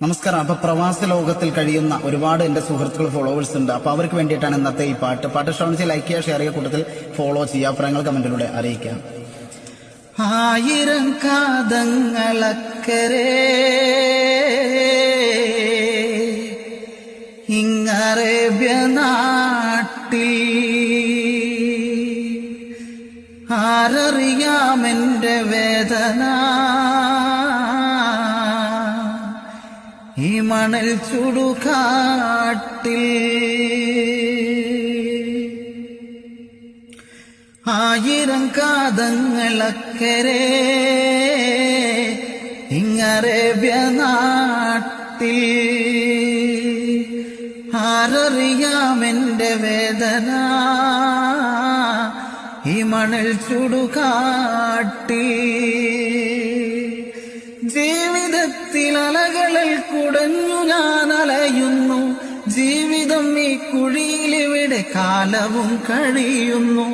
നമസ്കാരം. അപ്പൊ പ്രവാസ ലോകത്തിൽ കഴിയുന്ന ഒരുപാട് എന്റെ സുഹൃത്തുക്കൾ ഫോളോവേഴ്സ് ഉണ്ട്. അപ്പൊ അവർക്ക് വേണ്ടിയിട്ടാണ് ഇന്നത്തെ ഈ പാട്ട് ശ്രവണിച്ച് ലൈക്ക് ചെയ്യുക, ഷെയർ ചെയ്യുക, കൂട്ടത്തിൽ ഫോളോ ചെയ്യുക, അഭിപ്രായങ്ങൾ കമന്റിലൂടെ അറിയിക്കാം. ആയിരം കാതങ്ങളക്കരെ ഇങ്ങറേബ്യ നാട്ടിൽ ആരറിയാമെന്റെ വേദന, ഈ മണൽ ചുടുകാട്ടിൽ ആയിരം കാതങ്ങളക്കരെ ഇങ്ങറേബ്യ നാട്ടിൽ ആരറിയാമെന്റെ വേദന, ഈ മണൽ ചുടുകാട്ടിൽ ജീവിതത്തിൽ അലകളിൽ കുടഞ്ഞു ഞാൻ അലയുന്നു. ജീവിതം ഈ കുഴിയിലിവിടെ കാലവും കഴിയുന്നു.